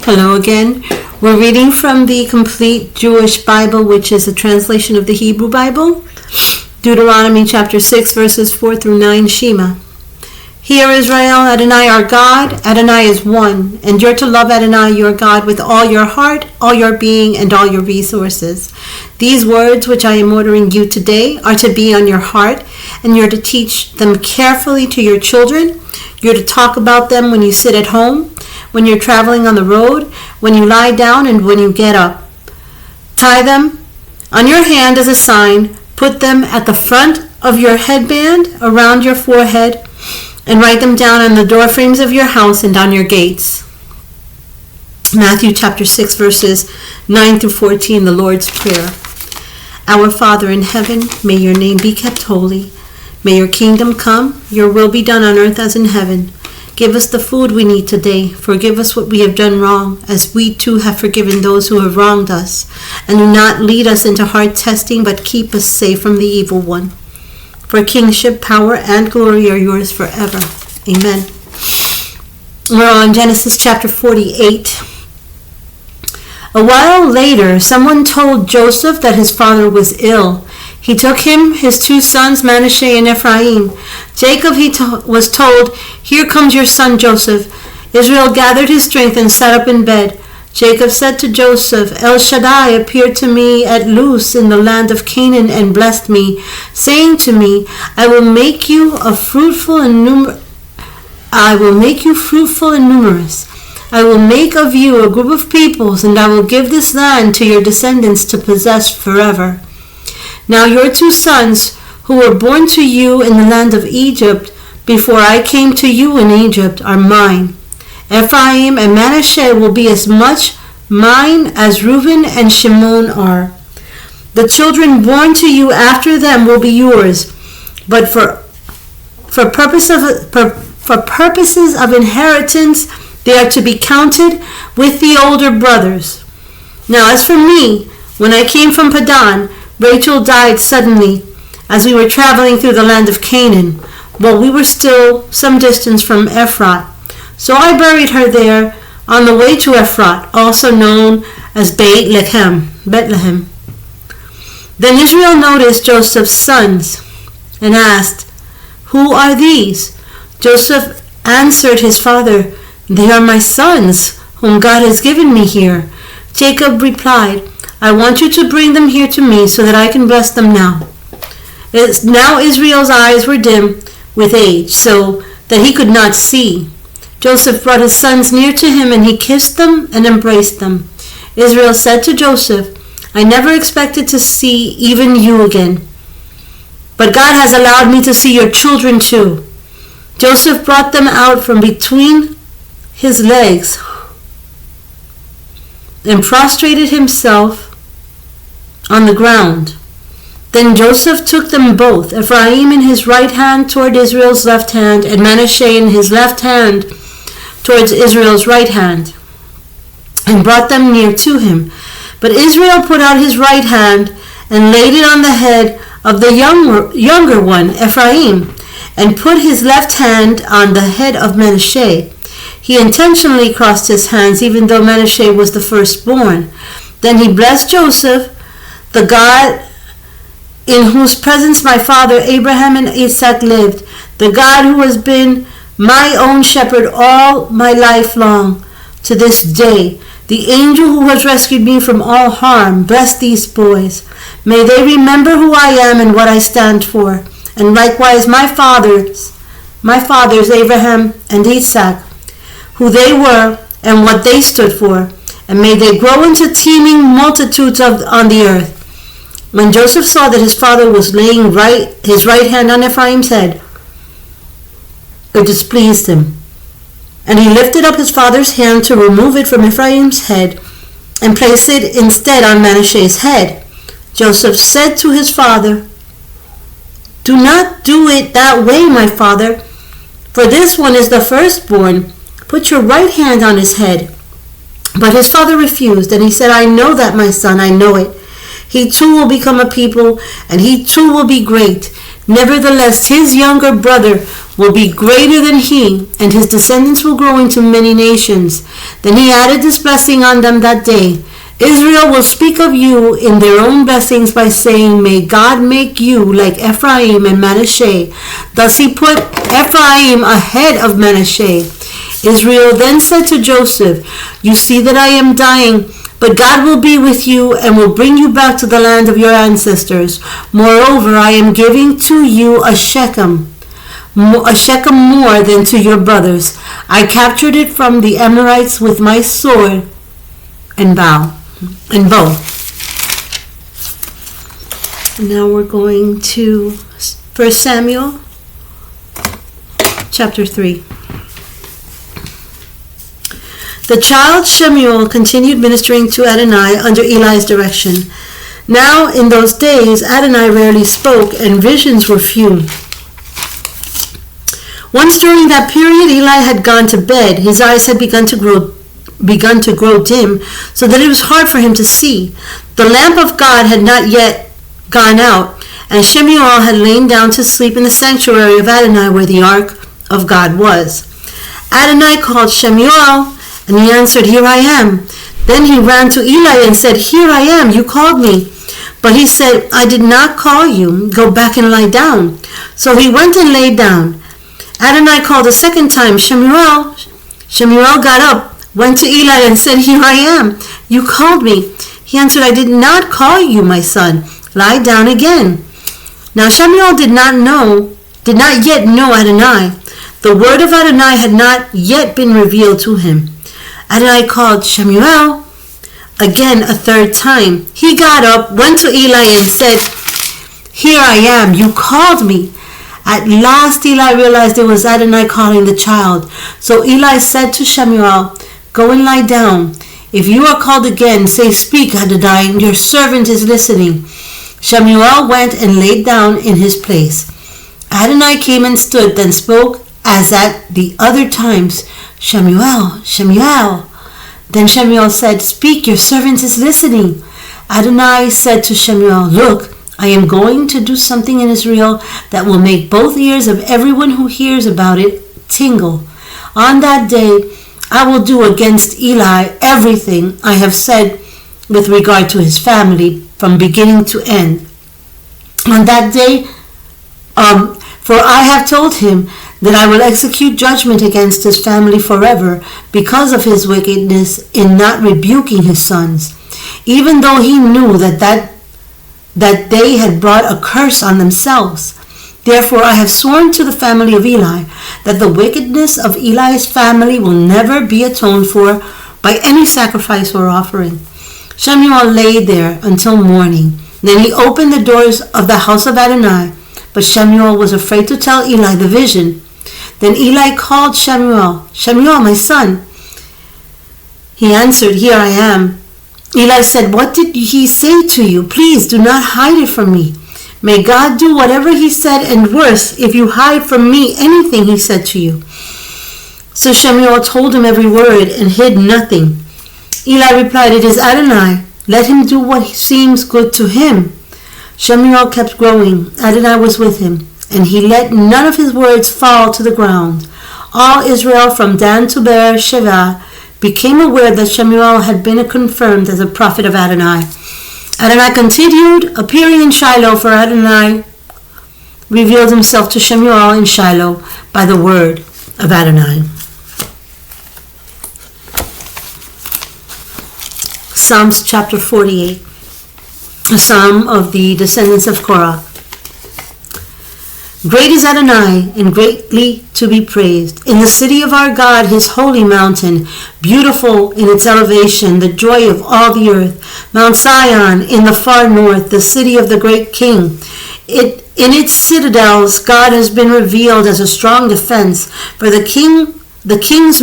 Hello again. We're reading from the Complete Jewish Bible, which is a translation of the Hebrew Bible. Deuteronomy chapter 6, verses 4 through 9, Shema. Hear, Israel, Adonai our God, Adonai is one, and you're to love Adonai your God with all your heart, all your being, and all your resources. These words which I am ordering you today are to be on your heart, and you're to teach them carefully to your children. You're to talk about them when you sit at home, when you're traveling on the road, when you lie down, and when you get up. Tie them on your hand as a sign. Put them at the front of your headband, around your forehead, and write them down on the door frames of your house and on your gates. Matthew chapter 6, verses 9 through 14, the Lord's Prayer. Our Father in heaven, may your name be kept holy. May your kingdom come, your will be done on earth as in heaven. Give us the food we need today. Forgive us what we have done wrong, as we too have forgiven those who have wronged us. And do not lead us into hard testing, but keep us safe from the evil one. For kingship, power, and glory are yours forever. Amen. We're on Genesis chapter 48. A while later, someone told Joseph that his father was ill. He took him, his two sons, Manasseh and Ephraim. Jacob, was told, "Here comes your son Joseph." Israel gathered his strength and sat up in bed. Jacob said to Joseph, "El Shaddai appeared to me at Luz in the land of Canaan and blessed me, saying to me, I will make you fruitful and numerous. I will make of you a group of peoples, and I will give this land to your descendants to possess forever. Now your two sons, who were born to you in the land of Egypt, before I came to you in Egypt, are mine. Ephraim and Manasseh will be as much mine as Reuben and Shimon are. The children born to you after them will be yours, but for purposes of inheritance, they are to be counted with the older brothers. Now as for me, when I came from Padan, Rachel died suddenly as we were traveling through the land of Canaan, while we were still some distance from Ephrat. So I buried her there on the way to Ephrat, also known as Bethlehem. Then Israel noticed Joseph's sons and asked, "Who are these?" Joseph answered his father, "They are my sons, whom God has given me here." Jacob replied, "I want you to bring them here to me so that I can bless them now." Now Israel's eyes were dim with age, so that he could not see. Joseph brought his sons near to him, and he kissed them and embraced them. Israel said to Joseph, "I never expected to see even you again, but God has allowed me to see your children too." Joseph brought them out from between his legs and prostrated himself on the ground. Then Joseph took them both, Ephraim in his right hand toward Israel's left hand, and Manasseh in his left hand towards Israel's right hand, and brought them near to him. But Israel put out his right hand and laid it on the head of the younger one, Ephraim, and put his left hand on the head of Manasseh. He intentionally crossed his hands, even though Manasseh was the firstborn. Then he blessed Joseph, "The God in whose presence my father Abraham and Isaac lived, the God who has been my own shepherd all my life long to this day, the angel who has rescued me from all harm, bless these boys. May they remember who I am and what I stand for, and likewise my fathers Abraham and Isaac, who they were and what they stood for, and may they grow into teeming multitudes on the earth." When Joseph saw that his father was laying his right hand on Ephraim's head, it displeased him, and he lifted up his father's hand to remove it from Ephraim's head and place it instead on Manasseh's head. Joseph said to his father, "Do not do it that way, my father, for this one is the firstborn. Put your right hand on his head." But his father refused, and he said, "I know that, my son, I know it. He too will become a people, and he too will be great. Nevertheless, his younger brother will be greater than he, and his descendants will grow into many nations. Then he added this blessing on them that day. Israel will speak of you in their own blessings by saying, may God make you like Ephraim and Manasseh. Thus he put Ephraim ahead of Manasseh. Israel then said to Joseph, you see that I am dying, but God will be with you and will bring you back to the land of your ancestors. Moreover, I am giving to you a shekel more than to your brothers. I captured it from the Amorites with my sword and bow. And bow. Now we're going to 1 Samuel chapter 3. The child Shemuel continued ministering to Adonai under Eli's direction. Now in those days Adonai rarely spoke and visions were few. Once during that period Eli had gone to bed. His eyes had begun to grow dim, so that it was hard for him to see. The lamp of God had not yet gone out, and Shemuel had lain down to sleep in the sanctuary of Adonai where the ark of God was. Adonai called Shemuel, and he answered, here I am. Then he ran to Eli and said, here I am, you called me. But he said, I did not call you, go back and lie down. So he went and lay down. Adonai called a second time, Shemuel. Shemuel got up, went to Eli and said, here I am, you called me. He answered, I did not call you, my son, lie down again. Now Shemuel did not yet know Adonai. The word of Adonai had not yet been revealed to him. Adonai called Shemuel again a third time. He got up, went to Eli and said, here I am, you called me. At last Eli realized it was Adonai calling the child. So Eli said to Shemuel, go and lie down. If you are called again, say, speak, Adonai, your servant is listening. Shemuel went and laid down in his place. Adonai came and stood, then spoke as at the other times, Shemuel, Shemuel. Then Shemuel said, speak, your servant is listening. Adonai said to Shemuel, look, I am going to do something in Israel that will make both ears of everyone who hears about it tingle. On that day, I will do against Eli everything I have said with regard to his family from beginning to end. On that day, for I have told him that I will execute judgment against his family forever because of his wickedness in not rebuking his sons, even though he knew that they had brought a curse on themselves. Therefore I have sworn to the family of Eli that the wickedness of Eli's family will never be atoned for by any sacrifice or offering. Shemuel lay there until morning. Then he opened the doors of the house of Adonai, but Shemuel was afraid to tell Eli the vision. Then Eli called Shemuel, Shemuel, my son. He answered, here I am. Eli said, what did he say to you? Please do not hide it from me. May God do whatever he said and worse if you hide from me anything he said to you. So Shemuel told him every word and hid nothing. Eli replied, it is Adonai. Let him do what seems good to him. Shemuel kept growing. Adonai was with him, and he let none of his words fall to the ground. All Israel from Dan to Beersheba became aware that Shemuel had been confirmed as a prophet of Adonai. Adonai continued appearing in Shiloh, for Adonai revealed himself to Shemuel in Shiloh by the word of Adonai. Psalms chapter 48, a psalm of the descendants of Korah. Great is Adonai, and greatly to be praised. In the city of our God, his holy mountain, beautiful in its elevation, the joy of all the earth. Mount Zion in the far north, the city of the great king. In its citadels, God has been revealed as a strong defense. For the kings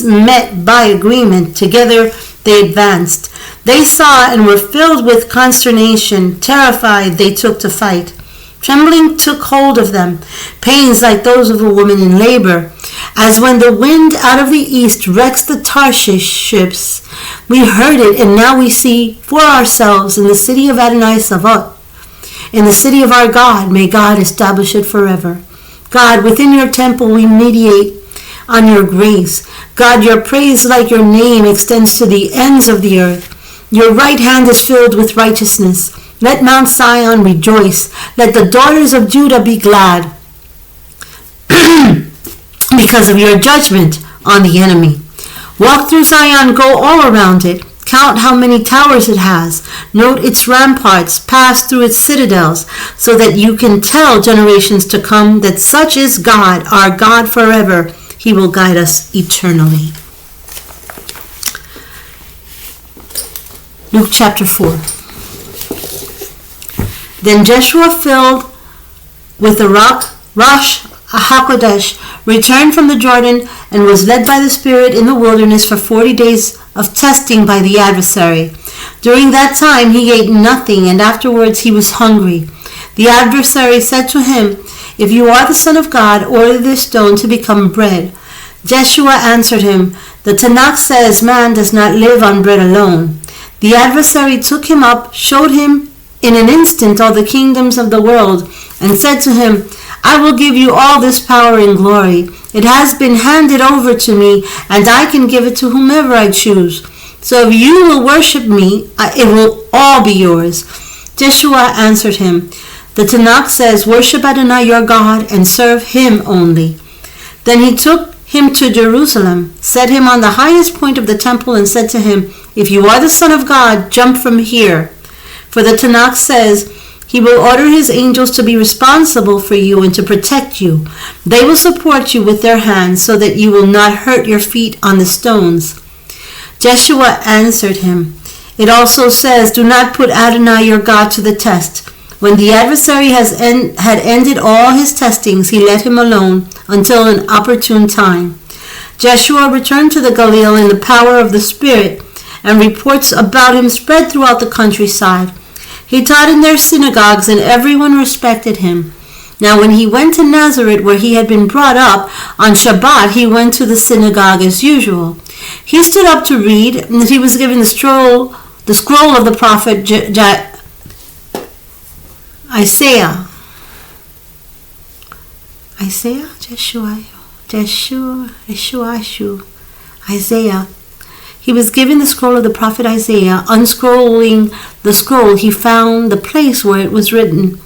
met by agreement. Together they advanced. They saw and were filled with consternation. Terrified, they took to fight. Trembling took hold of them, pains like those of a woman in labor. As when the wind out of the east wrecks the Tarshish ships, we heard it, and now we see for ourselves in the city of Adonai Sabaoth. in the city of our God. May God establish it forever. God, within your temple we meditate on your grace. God, your praise like your name extends to the ends of the earth. Your right hand is filled with righteousness. Let Mount Zion rejoice. Let the daughters of Judah be glad because of your judgment on the enemy. Walk through Zion, go all around it. Count how many towers it has. Note its ramparts, pass through its citadels, so that you can tell generations to come that such is God, our God forever. He will guide us eternally. Luke chapter 4. Then Joshua, filled with the Rosh HaKodesh, returned from the Jordan and was led by the Spirit in the wilderness for 40 days of testing by the adversary. During that time he ate nothing, and afterwards he was hungry. The adversary said to him, "If you are the Son of God, order this stone to become bread." Joshua answered him, "The Tanakh says man does not live on bread alone." The adversary took him up, showed him in an instant all the kingdoms of the world, and said to him, "I will give you all this power and glory. It has been handed over to me, and I can give it to whomever I choose. So if you will worship me, it will all be yours." Joshua answered him, "The Tanakh says, worship Adonai your God and serve him only." Then he took him to Jerusalem, set him on the highest point of the temple, and said to him, "If you are the Son of God, jump from here. For the Tanakh says, he will order his angels to be responsible for you and to protect you. They will support you with their hands so that you will not hurt your feet on the stones." Joshua answered him, "It also says, do not put Adonai your God to the test." When the adversary had ended all his testings, he let him alone until an opportune time. Joshua returned to the Galilee in the power of the Spirit, and reports about him spread throughout the countryside. He taught in their synagogues, and everyone respected him. Now when he went to Nazareth, where he had been brought up, on Shabbat he went to the synagogue as usual. He stood up to read, and he was given the scroll of the prophet Isaiah. He was given the scroll of the prophet Isaiah. Unscrolling the scroll, he found the place where it was written,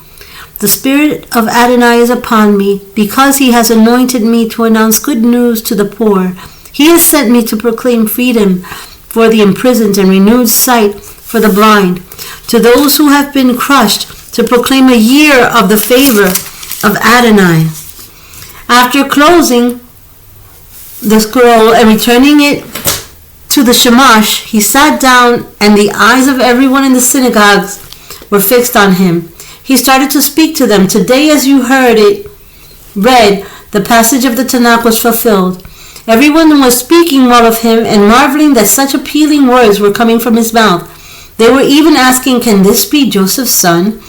"The Spirit of Adonai is upon me, because he has anointed me to announce good news to the poor. He has sent me to proclaim freedom for the imprisoned and renewed sight for the blind, to those who have been crushed, to proclaim a year of the favor of Adonai." After closing the scroll and returning it to the Shamash, he sat down, and the eyes of everyone in the synagogues were fixed on him. He started to speak to them. "Today, as you heard it read, the passage of the Tanakh was fulfilled." Everyone was speaking well of him and marveling that such appealing words were coming from his mouth. They were even asking, "Can this be Joseph's son?"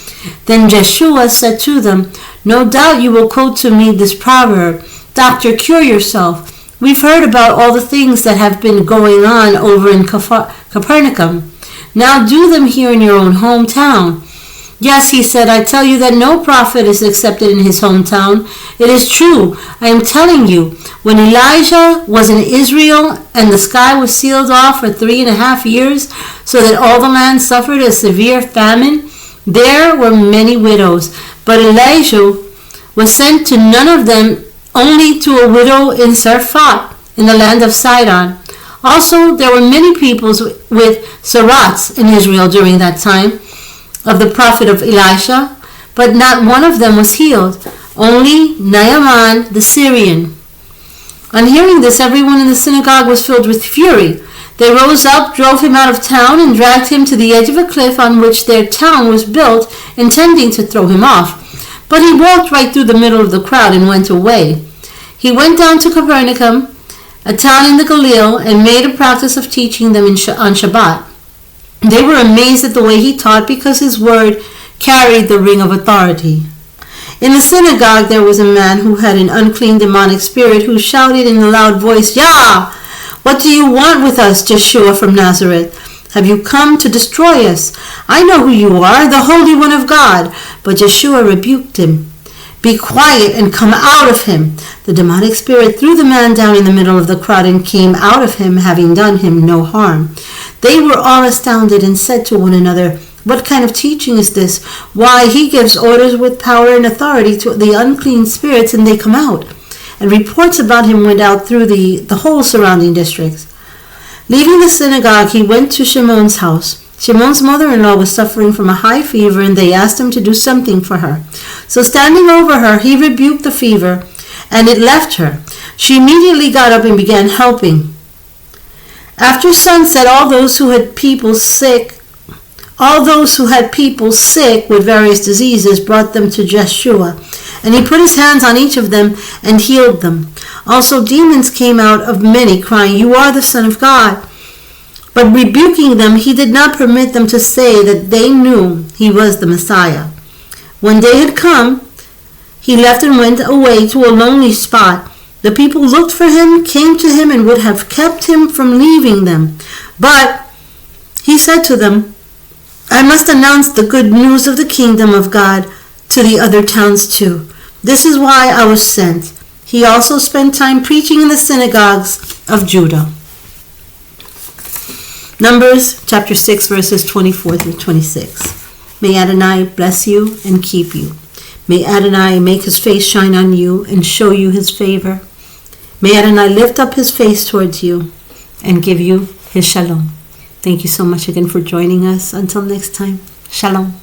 Then Joshua said to them, "No doubt you will quote to me this proverb, 'Doctor, cure yourself. We've heard about all the things that have been going on over in Capernaum. Now do them here in your own hometown." "Yes," he said, "I tell you that no prophet is accepted in his hometown. It is true, I am telling you, when Elijah was in Israel and the sky was sealed off for 3.5 years, so that all the land suffered a severe famine, there were many widows. But Elijah was sent to none of them, only to a widow in Zarephath in the land of Sidon. Also, there were many peoples with Sarats in Israel during that time of the prophet of Elisha, but not one of them was healed, only Naaman the Syrian." On hearing this, everyone in the synagogue was filled with fury. They rose up, drove him out of town, and dragged him to the edge of a cliff on which their town was built, intending to throw him off. But he walked right through the middle of the crowd and went away. He went down to Capernaum, a town in the Galilee, and made a practice of teaching them on Shabbat. They were amazed at the way he taught, because his word carried the ring of authority. In the synagogue there was a man who had an unclean demonic spirit, who shouted in a loud voice, "Yah! What do you want with us, Joshua from Nazareth? Have you come to destroy us? I know who you are, the Holy One of God." But Yeshua rebuked him. "Be quiet and come out of him." The demonic spirit threw the man down in the middle of the crowd and came out of him, having done him no harm. They were all astounded and said to one another, "What kind of teaching is this? Why, he gives orders with power and authority to the unclean spirits, and they come out." And reports about him went out through the whole surrounding districts. Leaving the synagogue, he went to Shimon's house. Shimon's mother-in-law was suffering from a high fever, and they asked him to do something for her. So standing over her, he rebuked the fever, and it left her. She immediately got up and began helping. After sunset, all those who had people sick with various diseases brought them to Yeshua, and he put his hands on each of them and healed them. Also demons came out of many, crying, "You are the Son of God." But rebuking them, he did not permit them to say that they knew he was the Messiah. When day had come, he left and went away to a lonely spot. The people looked for him, came to him, and would have kept him from leaving them. But he said to them, "I must announce the good news of the kingdom of God to the other towns too. This is why I was sent." He also spent time preaching in the synagogues of Judah. Numbers chapter 6 verses 24 through 26. May Adonai bless you and keep you. May Adonai make his face shine on you and show you his favor. May Adonai lift up his face towards you and give you his shalom. Thank you so much again for joining us. Until next time, shalom.